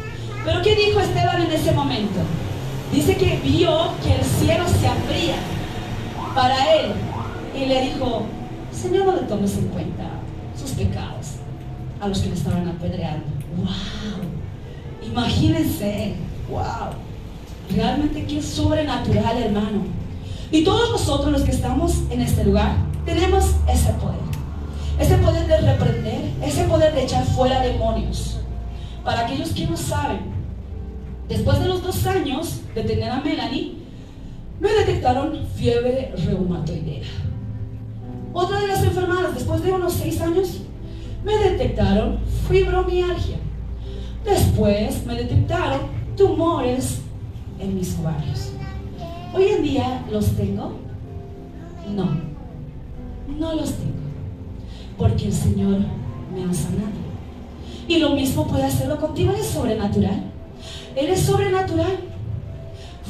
Pero ¿qué dijo Esteban en ese momento? Dice que vio que el cielo se abría para él y le dijo, Señor, no le tomes en cuenta sus pecados a los que le estaban apedreando. ¡Wow! Imagínense, ¡wow! Realmente qué sobrenatural, hermano. Y todos nosotros los que estamos en este lugar tenemos ese poder de reprender, ese poder de echar fuera demonios. Para aquellos que no saben, después de los 2 años de tener a Melanie, me detectaron fiebre reumatoidea. Otra de las enfermedades, después de unos 6 años, me detectaron fibromialgia. Después me detectaron tumores en mis ovarios. Hoy en día los tengo. No los tengo, porque el Señor me ha sanado. Y lo mismo puede hacerlo contigo. Él es sobrenatural. Él es sobrenatural.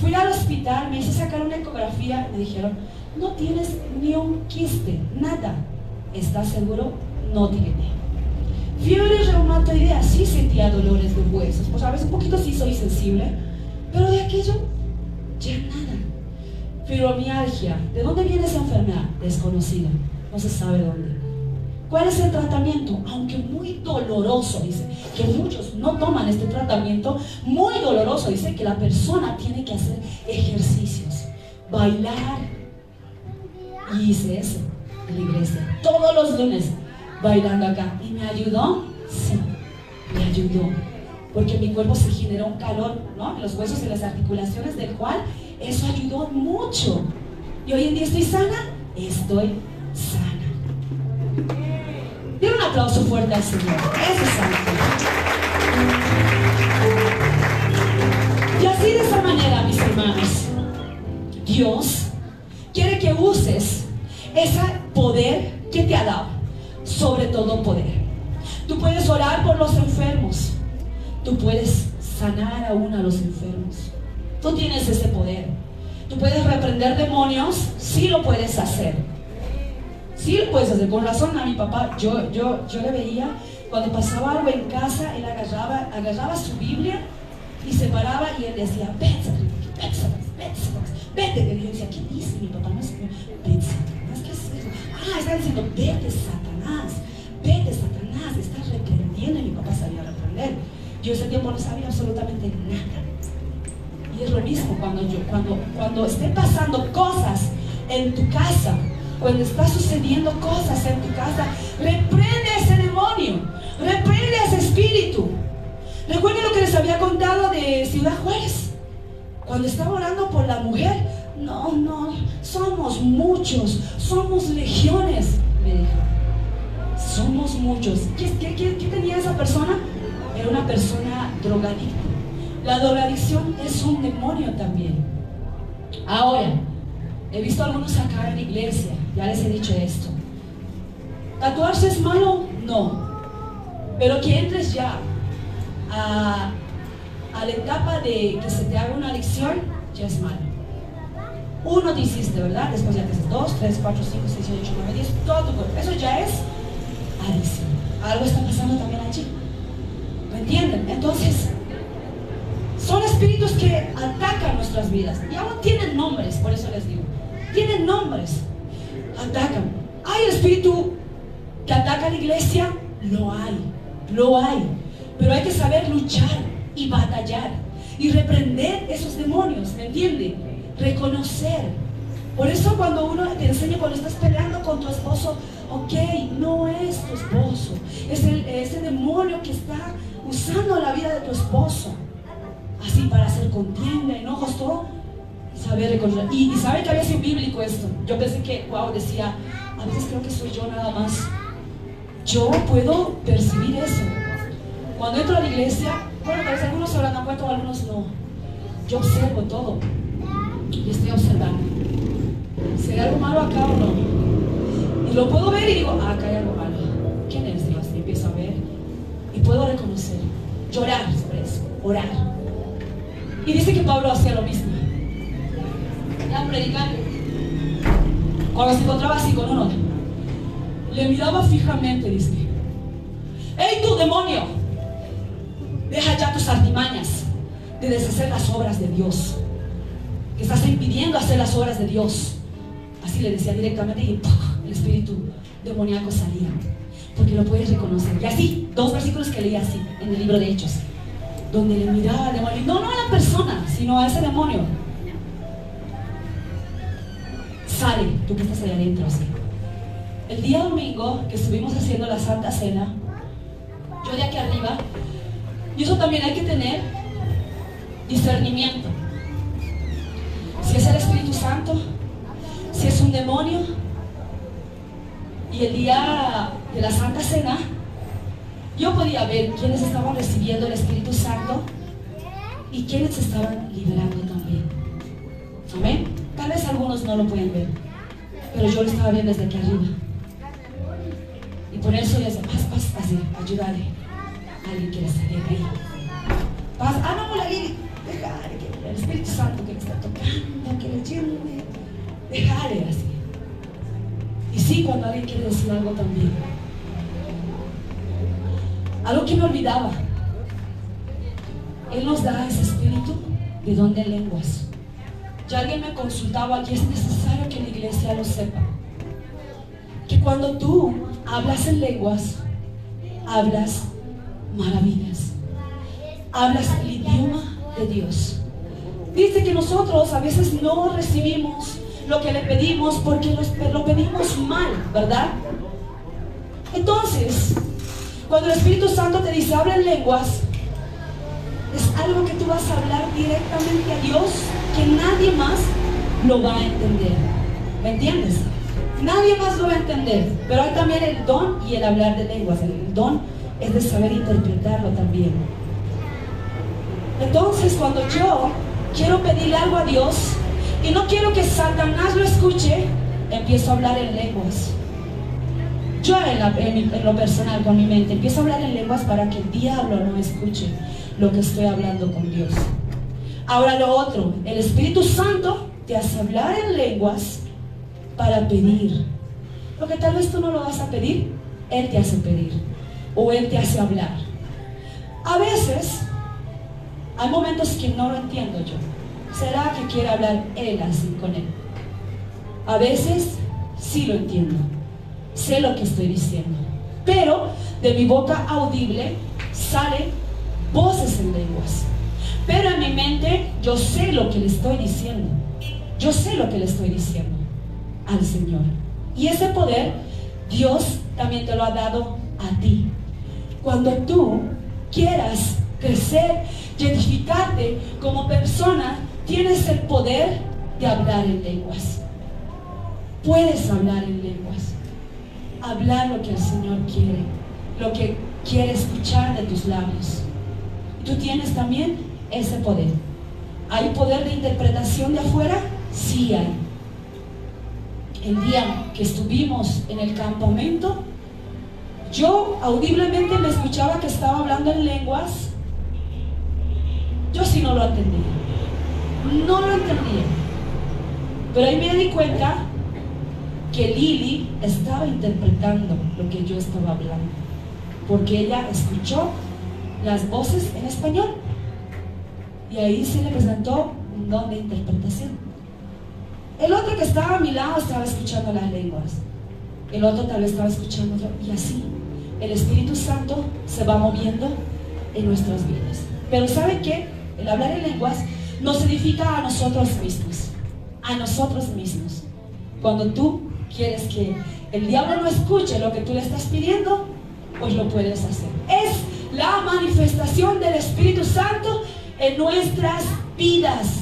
Fui al hospital, me hice sacar una ecografía, me dijeron, no tienes ni un quiste, nada. ¿Estás seguro? No tiene. Fiebre reumatoidea, sí sentía dolores de huesos, pues a veces un poquito sí soy sensible, pero de aquello ya nada. Fibromialgia, ¿de dónde viene esa enfermedad? Desconocida, no se sabe dónde. ¿Cuál es el tratamiento? Aunque muy doloroso, dice, que muchos no toman este tratamiento, muy doloroso, dice que la persona tiene que hacer ejercicios, bailar, y hice eso en la iglesia, todos los lunes, bailando acá, y me ayudó, sí, me ayudó, porque mi cuerpo se generó un calor, ¿no? En los huesos y las articulaciones, del cual eso ayudó mucho, y hoy en día estoy sana, estoy sana. Den un aplauso fuerte al Señor. Eso es algo. Y así de esa manera, mis hermanos, Dios quiere que uses ese poder que te ha dado, sobre todo poder. Tú puedes orar por los enfermos, tú puedes sanar aún a los enfermos. Tú tienes ese poder. Tú puedes reprender demonios, sí lo puedes hacer. Sí lo puedes hacer. Con razón a mi papá, yo le veía, cuando pasaba algo en casa, él agarraba su Biblia y se paraba y él decía, vete, vete. Y yo decía, ¿qué dice mi papá? No sé, vete, Satanás, ¿qué es eso? Ah, está diciendo, vete, Satanás, estás reprendiendo. Y mi papá sabía reprender. Yo ese tiempo no sabía absolutamente nada. Y es lo mismo cuando estén pasando cosas en tu casa, cuando está sucediendo cosas en tu casa, reprende a ese demonio, reprende a ese espíritu. Recuerden lo que les había contado de Ciudad Juárez, cuando estaba orando por la mujer. No, somos muchos, somos legiones, me dijo. Somos muchos. ¿Qué tenía esa persona? Era una persona drogadicta. La drogadicción es un demonio también. Ahora, he visto a algunos acá en la iglesia, ya les he dicho esto. ¿Tatuarse es malo? No. Pero que entres ya a la etapa de que se te haga una adicción, ya es malo. Uno te hiciste, ¿verdad? Después ya te haces 2, 3, 4, 5, 6, 7, 8, 9, 10, todo tu cuerpo. Eso ya es adicción. Algo está pasando también allí. ¿Me entienden? Entonces, son espíritus que atacan nuestras vidas. Y aún tienen nombres, por eso les digo. Tienen nombres. Atacan. ¿Hay espíritu que ataca a la iglesia? Lo hay. Pero hay que saber luchar y batallar y reprender esos demonios, ¿me entienden? Reconocer. Por eso cuando uno te enseña, cuando estás peleando con tu esposo, ok, no es tu esposo, es el demonio que está usando la vida de tu esposo, así para hacer contienda, enojos, todo. Saber reconocer. Y sabe que había sido bíblico esto. Yo pensé que, wow, decía, a veces creo que soy yo nada más. Yo puedo percibir eso. Cuando entro a la iglesia, bueno, tal vez algunos se habrán dado cuenta o algunos no. Yo observo todo. Y estoy observando. Si hay algo malo acá o no. Y lo puedo ver y digo, acá hay algo malo. ¿Quién es Dios? Y empiezo a ver. Y puedo reconocer. Llorar sobre eso. Orar. Y dice que Pablo hacía lo mismo. Ya predicando. Cuando se encontraba así con uno, le miraba fijamente, dice: ¡Ey tú, demonio! Deja ya tus artimañas de deshacer las obras de Dios, que estás impidiendo hacer las obras de Dios. Así le decía directamente y ¡puf! El espíritu demoníaco salía, porque lo puedes reconocer. Y así, 2 versículos que leí así en el libro de Hechos, donde le miraba al demonio, no a la persona, sino a ese demonio. Sale, tú que estás ahí adentro, así. El día domingo que estuvimos haciendo la Santa Cena, yo de aquí arriba, y eso también hay que tener discernimiento. Si es el Espíritu Santo, si es un demonio. Y el día de la Santa Cena, yo podía ver quiénes estaban recibiendo el Espíritu Santo y quiénes estaban liberando también. Amén. Tal vez algunos no lo pueden ver, pero yo lo estaba viendo desde aquí arriba. Y por eso yo decía, paz, así, ayúdale. Alguien quiere salir de ahí. Paz, no, la Lili, déjale que el Espíritu Santo que le está tocando, que le llene, déjale así. Y sí, cuando alguien quiere decir algo también. Algo que me olvidaba. Él nos da ese espíritu de don de lenguas. Ya alguien me consultaba, y es necesario que la iglesia lo sepa, que cuando tú hablas en lenguas, hablas maravillas, hablas el idioma de Dios. Dice que nosotros a veces no recibimos lo que le pedimos porque lo pedimos mal, ¿verdad? Entonces, cuando el Espíritu Santo te dice habla en lenguas, es algo que tú vas a hablar directamente a Dios, que nadie más lo va a entender. ¿Me entiendes? Nadie más lo va a entender. Pero hay también el don y el hablar de lenguas. El don es de saber interpretarlo también. Entonces, cuando yo quiero pedirle algo a Dios y no quiero que Satanás lo escuche, empiezo a hablar en lenguas. Yo en lo personal, con mi mente, empiezo a hablar en lenguas para que el diablo no escuche lo que estoy hablando con Dios. Ahora lo otro, el Espíritu Santo te hace hablar en lenguas para pedir. Lo que tal vez tú no lo vas a pedir, Él te hace pedir. O Él te hace hablar. A veces, hay momentos que no lo entiendo yo. ¿Será que quiere hablar Él así con Él? A veces, sí lo entiendo. Sé lo que estoy diciendo. Pero, de mi boca audible, salen voces en lenguas. Pero en mi mente, yo sé lo que le estoy diciendo. Yo sé lo que le estoy diciendo al Señor. Y ese poder, Dios también te lo ha dado a ti. Cuando tú quieras crecer y edificarte como persona, tienes el poder de hablar en lenguas. Puedes hablar en lenguas. Hablar lo que el Señor quiere, lo que quiere escuchar de tus labios. Y tú tienes también ese poder. ¿Hay poder de interpretación de afuera? Sí hay. El día que estuvimos en el campamento, yo audiblemente me escuchaba que estaba hablando en lenguas. Yo sí no lo entendía. No lo entendía. Pero ahí me di cuenta que Lili estaba interpretando lo que yo estaba hablando, porque ella escuchó las voces en español y ahí se le presentó un don de interpretación. El otro que estaba a mi lado estaba escuchando las lenguas, el otro tal vez estaba escuchando otro, y así el Espíritu Santo se va moviendo en nuestras vidas. Pero ¿saben qué? El hablar en lenguas nos edifica a nosotros mismos. A nosotros mismos. Cuando tú quieres que el diablo no escuche lo que tú le estás pidiendo, pues lo puedes hacer. Es la manifestación del Espíritu Santo en nuestras vidas.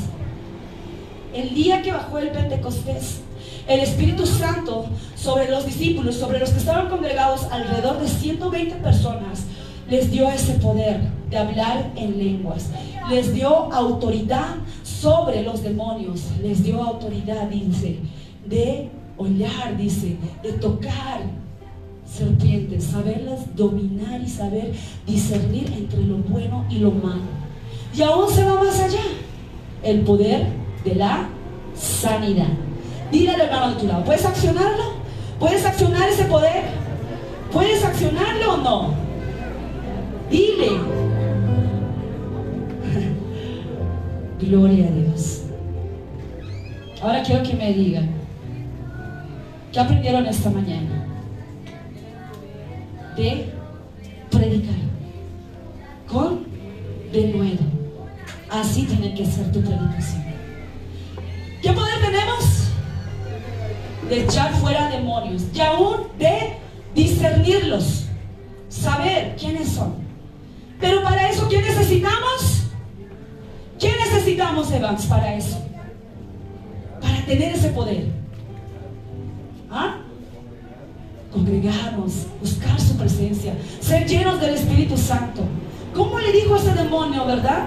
El día que bajó el Pentecostés, el Espíritu Santo sobre los discípulos, sobre los que estaban congregados, alrededor de 120 personas, les dio ese poder de hablar en lenguas. Les dio autoridad sobre los demonios. Les dio autoridad, dice, de hollar, dice, de tocar serpientes, saberlas dominar y saber discernir entre lo bueno y lo malo. Y aún se va más allá, el poder de la sanidad. Dile al hermano de tu lado, ¿puedes accionarlo? ¿Puedes accionar ese poder? ¿Puedes accionarlo o no? Dile. Gloria a Dios. Ahora quiero que me digan, ¿qué aprendieron esta mañana? De predicar con denuedo. Así tiene que ser tu predicación. ¿Qué poder tenemos? De echar fuera demonios y aún de discernirlos, saber quiénes son. Pero para eso, ¿qué necesitamos? ¿Qué necesitamos, Evans, para eso? Para tener ese poder. ¿Ah? Congregarnos, buscar su presencia, ser llenos del Espíritu Santo. ¿Cómo le dijo ese demonio, verdad?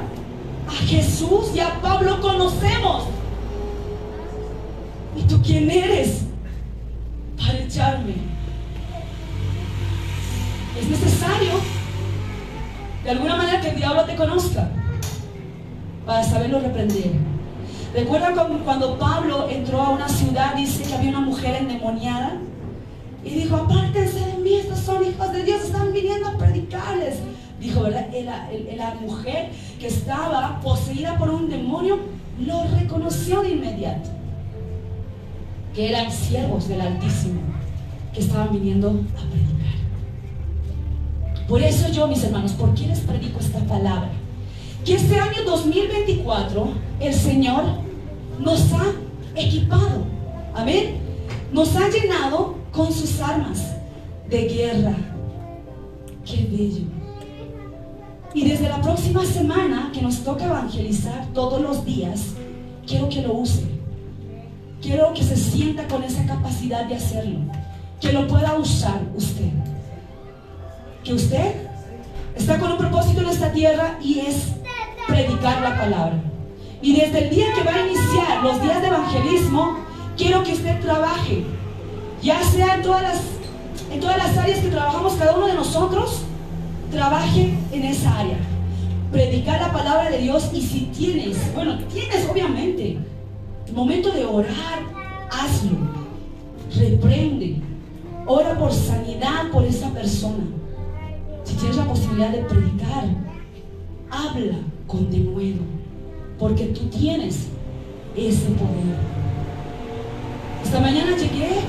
A Jesús y a Pablo conocemos. ¿Y tú quién eres para echarme? Es necesario de alguna manera que el diablo te conozca para saberlo reprender. ¿Recuerdan cuando Pablo entró a una ciudad? Dice que había una mujer endemoniada y dijo: apártense de mí, estos son hijos de Dios, están viniendo a predicarles. Dijo, ¿verdad? La mujer que estaba poseída por un demonio lo reconoció de inmediato, que eran siervos del Altísimo que estaban viniendo a predicar. Por eso yo, mis hermanos, ¿por qué les predico esta palabra? Que este año 2024 el Señor nos ha equipado, amén, nos ha llenado con sus armas de guerra. Qué bello. Y desde la próxima semana que nos toca evangelizar todos los días, quiero que lo use. Quiero que se sienta con esa capacidad de hacerlo, que lo pueda usar usted. Que usted está con un propósito en esta tierra y es predicar la palabra. Y desde el día que va a iniciar los días de evangelismo, quiero que usted trabaje, ya sea en todas las áreas que trabajamos cada uno de nosotros, trabaje en esa área. Predicar la palabra de Dios. Y si tienes obviamente el momento de orar, hazlo. Reprende, ora por sanidad por esa persona. Si tienes la posibilidad de predicar, habla con denuedo, porque tú tienes ese poder. Esta mañana llegué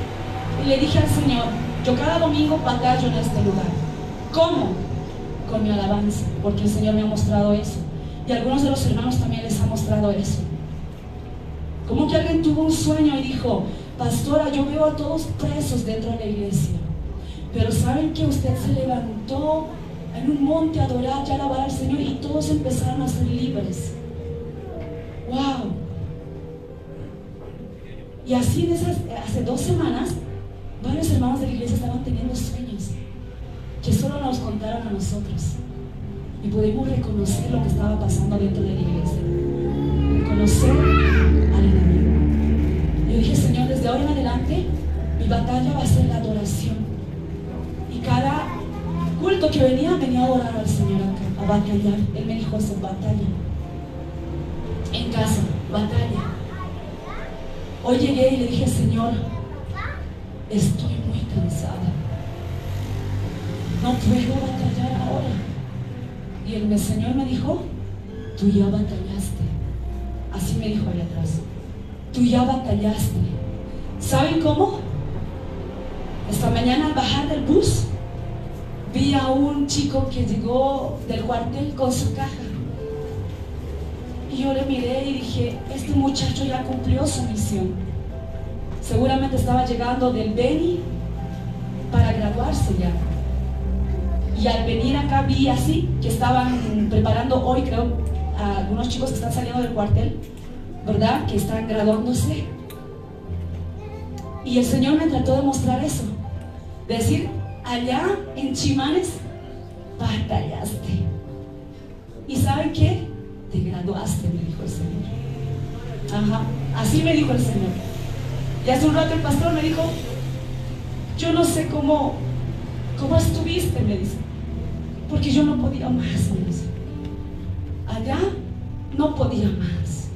y le dije al Señor, yo cada domingo batallo en este lugar. ¿Cómo? Con mi alabanza, porque el Señor me ha mostrado eso, y a algunos de los hermanos también les ha mostrado eso. Como que alguien tuvo un sueño y dijo, pastora, yo veo a todos presos dentro de la iglesia, pero ¿saben que usted se levantó en un monte a adorar y a alabar al Señor y todos empezaron a ser libres? ¡Wow! Y así hace 2 semanas varios hermanos de la iglesia estaban teniendo sueños que solo nos contaron a nosotros, y pudimos reconocer lo que estaba pasando dentro de la iglesia, reconocer al enemigo. Yo dije, Señor, desde ahora en adelante mi batalla va a ser la adoración, y cada culto que venía a adorar al Señor acá, a batallar. Él me dijo eso, batalla en casa, batalla. Hoy llegué y le dije, Señor, estoy muy cansada, no puedo batallar ahora. Y el Señor me dijo, tú ya batallaste. Así me dijo allá atrás, tú ya batallaste. ¿Saben cómo? Esta mañana al bajar del bus vi a un chico que llegó del cuartel con su caja, y yo le miré y dije, este muchacho ya cumplió su misión. Seguramente estaba llegando del Beni para graduarse ya. Y al venir acá vi así que estaban preparando hoy, creo, a algunos chicos que están saliendo del cuartel, ¿verdad? Que están graduándose. Y el Señor me trató de mostrar eso, de decir, allá en Chimanes batallaste, y ¿saben qué? Te graduaste, me dijo el Señor. Ajá, así me dijo el Señor. Y hace un rato el pastor me dijo, yo no sé cómo estuviste, me dice, porque yo no podía más, me dice. Allá no podía más,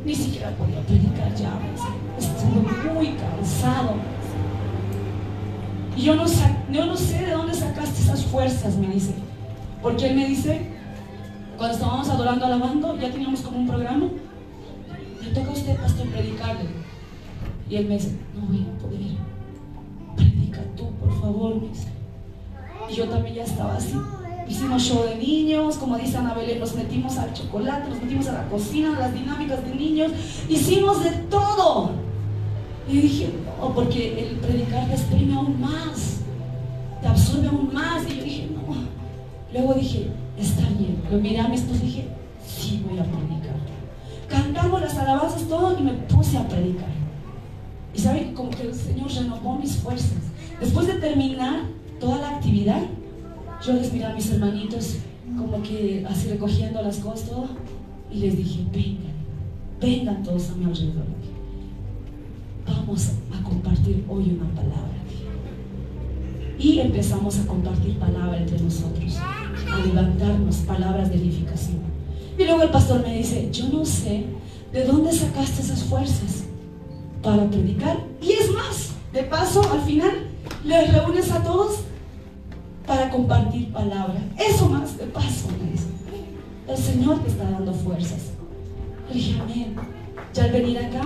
ni siquiera podía predicar ya, me dice. Estuve muy cansado, me dice. Y yo no sé de dónde sacaste esas fuerzas, me dice, porque él me dice, cuando estábamos adorando, alabando, ya teníamos como un programa, le toca a usted, pastor, predicarle. Y él me dice, no voy a poder, predica tú, por favor, me dice. Y yo también ya estaba así. Hicimos show de niños, como dice Anabel, nos metimos al chocolate, nos metimos a la cocina, las dinámicas de niños, hicimos de todo. Y dije, no, porque el predicar te exprime aún más, te absorbe aún más. Y yo dije, no. Luego dije, está bien. Lo miré a mi esposo y dije, sí, voy a predicar. Cantamos las alabanzas, todo, y me puse a predicar. Y saben, como que el Señor renovó mis fuerzas. Después de terminar toda la actividad, yo les miré a mis hermanitos, como que así recogiendo las cosas, todo, y les dije, vengan todos a mi alrededor. Vamos a compartir hoy una palabra. Y empezamos a compartir palabra entre nosotros, a levantarnos palabras de edificación. Y luego el pastor me dice, yo no sé de dónde sacaste esas fuerzas para predicar. Y es más, de paso, al final les reúnes a todos para compartir palabra. Eso más, de paso, me dice. El Señor te está dando fuerzas. Le dije, amén. Ya al venir acá,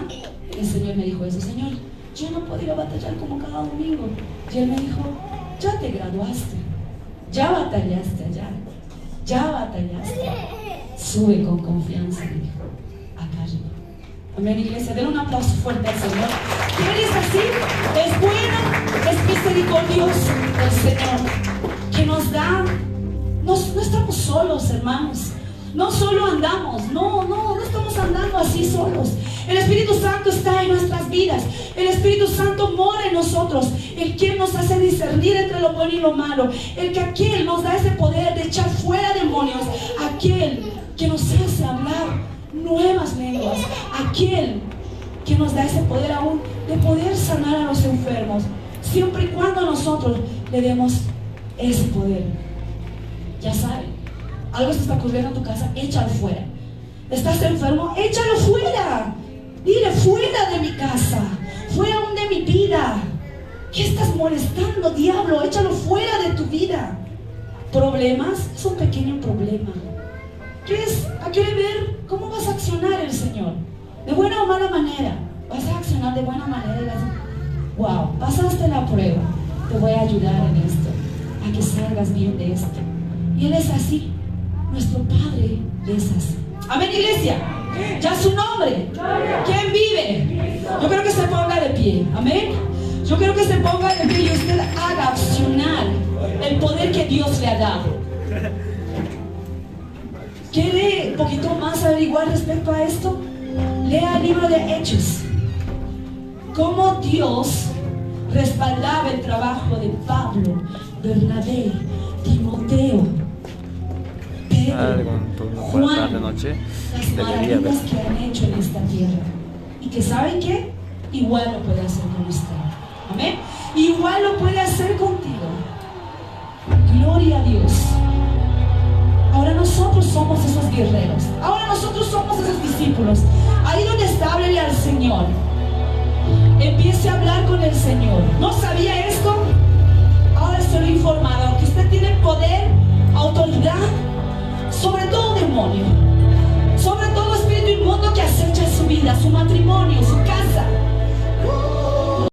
el Señor me dijo eso, Señor, yo no puedo ir a batallar como cada domingo. Y Él me dijo, ya te graduaste, ya batallaste allá, ya batallaste. Sube con confianza, me dijo, acá arriba. Amén, iglesia, den un aplauso fuerte al Señor. Él es así, es bueno, es misericordioso el Señor, que nos da, no estamos solos, hermanos. No solo andamos, no estamos andando así solos. El Espíritu Santo está en nuestras vidas. El Espíritu Santo mora en nosotros. El quien nos hace discernir entre lo bueno y lo malo. El que aquel nos da ese poder de echar fuera demonios. Aquel que nos hace hablar nuevas lenguas. Aquel que nos da ese poder aún de poder sanar a los enfermos, siempre y cuando nosotros le demos ese poder. Ya saben, algo se está ocurriendo en tu casa, échalo fuera. ¿Estás enfermo? Échalo fuera. Dile, fuera de mi casa, fuera aún de mi vida. ¿Qué estás molestando, diablo? Échalo fuera de tu vida. ¿Problemas? Es un pequeño problema. ¿Quieres ver cómo vas a accionar el Señor? ¿De buena o mala manera? ¿Vas a accionar de buena manera? Y vas a... wow, pasaste la prueba. Te voy a ayudar en esto, a que salgas bien de esto. Y Él es así. Nuestro Padre es así. Amén, iglesia. Ya su nombre. ¿Quién vive? Yo creo que se ponga de pie. Amén. Yo creo que se ponga de pie y usted haga accionar el poder que Dios le ha dado. ¿Quiere un poquito más averiguar respecto a esto? Lea el libro de Hechos. Cómo Dios respaldaba el trabajo de Pablo, Bernabé, Timoteo, Pedro, Juan, las maravillas que han hecho en esta tierra. Y que ¿saben qué? Igual lo puede hacer con usted. Amén. Igual lo puede hacer contigo. Gloria a Dios. Ahora nosotros somos esos guerreros. Ahora nosotros somos esos discípulos. Ahí donde está, háblele al Señor. Empiece a hablar con el Señor. ¿No sabía esto? Ahora estoy informado.